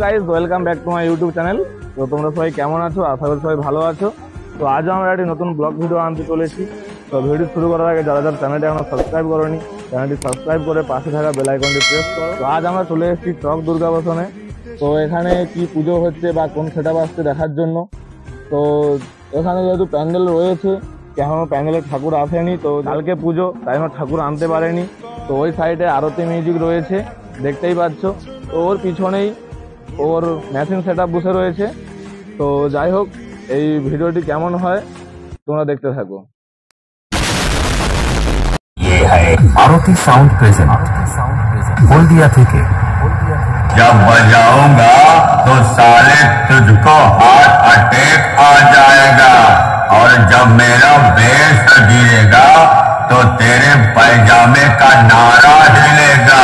Guys, welcome back to my YouTube channel. তো তোমরা সবাই কেমন আছো? আশা করি সবাই ভালো আছো। তো আজও আমরা একটি নতুন ব্লগ ভিডিও আনতে চলেছি। তো ভিডিও শুরু করার আগে যারা যারা চ্যানেলটি এখনো সাবস্ক্রাইব করোনি, চ্যানেলটি সাবস্ক্রাইব করে পাশে থাকা বেল আইকনটি প্রেস করো। তো আজ আমরা চলে এসেছি চক দুর্গাবসনে। তো এখানে কি পুজো হচ্ছে বা কোন সেটআপ আসছে দেখার জন্য। তো এখানে যেহেতু প্যান্ডেল রয়েছে, এখনো প্যান্ডেলে ঠাকুর আসেনি, তো কালকে পুজো তাই জন্য ঠাকুর আনতে পারেনি। তো ওই সাইডে আরতি মিউজিক রয়েছে, দেখতেই পাচ্ছ। তো ওর পিছনেই ওর মেশিন সেটআপ বসে রয়েছে। তো যাই হোক, এই ভিডিওটি কেমন হয় তোমরা দেখতে থাকো। ये है आरती साउंड प्रेजेंट हल्दिया থেকে। जब बजाऊंगा तो साले तुझको हार्ट अटैक आ जाएगा, और जब मेरा बेस गिरेगा तो तेरे पैजामे का नारा हिलेगा।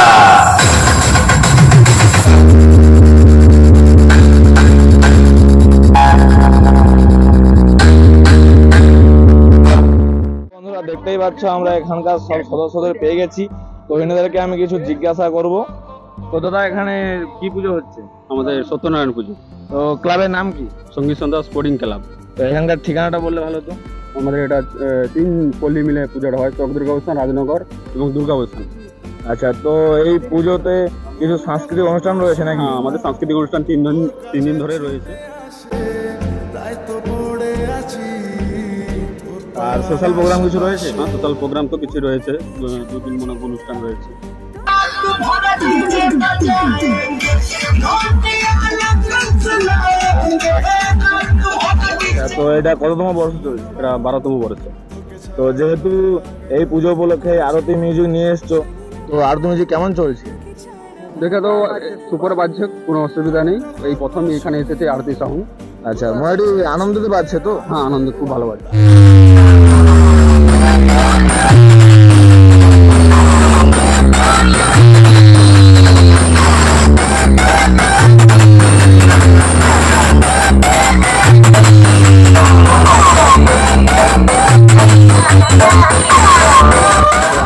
বন্ধুরা দেখতেই পাচ্ছ, আমরা এখানকার সব সদস্যদের পেয়ে গেছি। তো এনাদেরকে আমি কিছু জিজ্ঞাসা করব। তো দাদা, এখানে কি পুজো হচ্ছে? আমাদের সত্যনারায়ণ পুজো। তো ক্লাবের নাম কি? সঙ্গীত সন্ধ্যা স্পোর্টিং ক্লাব। তো এখানকার ঠিকানাটা বললে ভালো তো। আমাদের এটা 3 পল্লী মিলে পুজোটা হয়, চক দুর্গাবস্থান, রাজনগর এবং দুর্গাবস্থান। আচ্ছা, তো এই পুজোতে কিছু সাংস্কৃতিক অনুষ্ঠান রয়েছে নাকি? হ্যাঁ, আমাদের সাংস্কৃতিক অনুষ্ঠান 3 দিন ধরে রয়েছে। আর সোশ্যাল প্রোগ্রাম কিছু রয়েছে? হ্যাঁ, সোশ্যাল প্রোগ্রাম তো কিছু রয়েছে, 2-3 মূলক অনুষ্ঠান রয়েছে। তো এটা কততম বর্ষ চলছে? এটা 12তম বর্ষ। তো যেহেতু এই পুজো উপলক্ষে আরতি মিউজিক নিয়ে এসছো, তো আরতি মিউজিক কেমন চলছে? দেখে তো সুপার বাজছে, কোনো অসুবিধা নেই। এই প্রথম এখানে এসেছে আরতি সাউন্ড। আচ্ছা, মোটামুটি আনন্দ তো পাচ্ছে তো? হ্যাঁ, আনন্দ খুব ভালো বাজছে।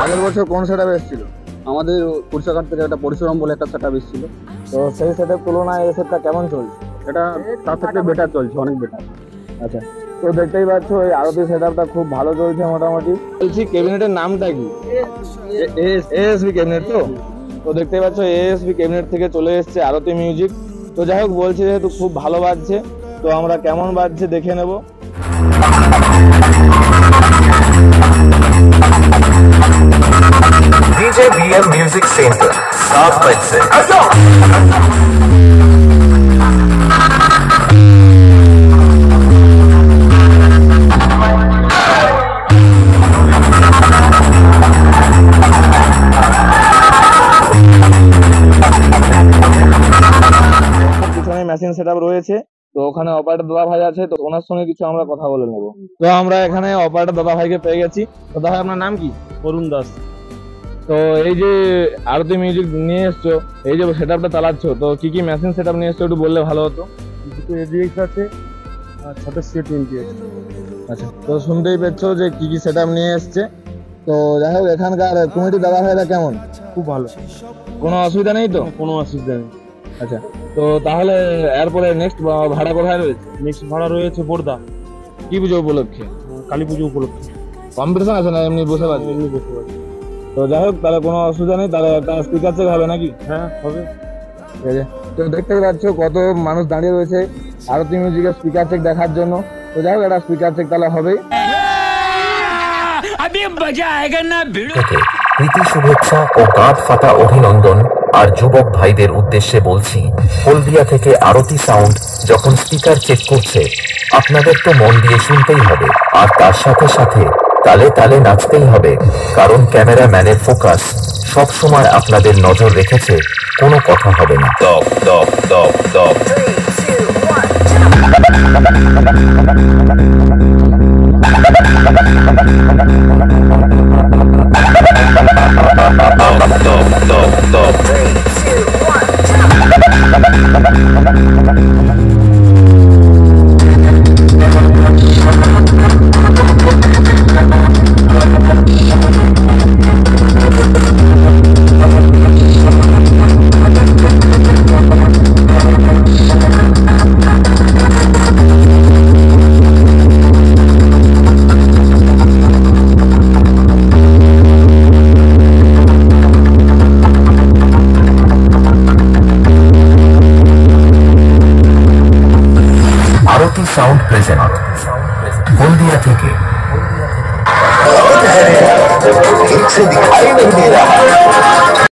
আগের বছর কোন সেটআপ এসেছিল? আমাদের কুরসাঘাট থেকে একটা পরিশ্রম বলে একটা সেটআপ এসেছিল। তো সেই সেটআপ তুলনায় এই সেটটা কেমন চলছে? এটা তার থেকে বেটার চলছে, অনেক বেটার। আচ্ছা, তো দেখতেই পাচ্ছ এই আরতি সেটআপটা খুব ভালো চলছে মোটামুটি। বলছি, ক্যাবিনেটের নামটা কি? এএসবি ক্যাবিনেট তো? তো দেখতেই পাচ্ছ এএসবি ক্যাবিনেট থেকে চলে এসেছে আরতি মিউজিক। তো যাই হোক, বলছি যেহেতু খুব ভালো বাজছে, তো আমরা কেমন বাজছে দেখে নেব। DJ BM म्यूजिक सेंटर 7 बजे से। পিছনে মেশিন সেটআপ রয়েছে। তো ওখানে অপারেটর দাদা ভাই আছে, তো ওনার সঙ্গে কিছু আমরা কথা বলে নেব। তো আমরা এখানে অপারেটর দাদা ভাইকে পেয়ে গেছি। তো দাদা ভাই, আপনার নাম কি? অরুণ দাস। তো এই যে আরতি মিউজিক নিয়ে এসছো, এই যে সেটআপটা চালাচ্ছ, তো কি কি মেশিন সেটআপ নিয়ে এসছো একটু বললে ভালো হতো। দুটো এডিএক্স আছে আর ছোট C20 আছে। আচ্ছা, তো শুনতেই পেয়েছ যে কি কি সেটআপ নিয়ে এসছে। তো যাই হোক, এখানকার কমিটি দাদা ভাইরা কেমন? খুব ভালো, কোনো অসুবিধা নেই তো? কোনো অসুবিধা নেই। আচ্ছা, তো তাহলে এরপরে নেক্সট ভাড়া কোথায় রয়েছে? নেক্সট ভাড়া রয়েছে বোরদা, কি পুজো উপলক্ষে? কালী পুজো উপলক্ষে। কম্পিটিশন আছে না এমনি বসে পাচ্ছি? এমনি বসে পাচ্ছি। তো যাই হোক, তাহলে কোনো অসুবিধা নেই। তাহলে একটা স্পিকার চেক হবে নাকি? হ্যাঁ, হবে। ঠিক আছে। তো দেখতেই পাচ্ছ কত মানুষ দাঁড়িয়ে রয়েছে আরতি মিউজিকের স্পিকার চেক দেখার জন্য। তো যাই হোক, একটা স্পিকার চেক তাহলে হবেই। থেকে প্রীতি শুভেচ্ছা ও কাঁধ ফাটা অভিনন্দন। আর যুবক ভাইদের উদ্দেশ্যে বলছি, হলদিয়া থেকে আরতি সাউন্ড যখন স্পিকার চেক করছে, আপনাদের তো মন দিয়ে শুনতেই হবে, আর তার সাথে সাথে তালে তালে নাচতেই হবে, কারণ ক্যামেরাম্যানের ফোকাস সব সময় আপনাদের নজর রেখেছে, কোনো কথা হবে না। দপ দপ দপ দপ। 3, 2, 1, jump. আরতি সাউন্ড প্রেজেন্ট হলদিয়া থেকে। ठीक से दिखाई नहीं दे रहा।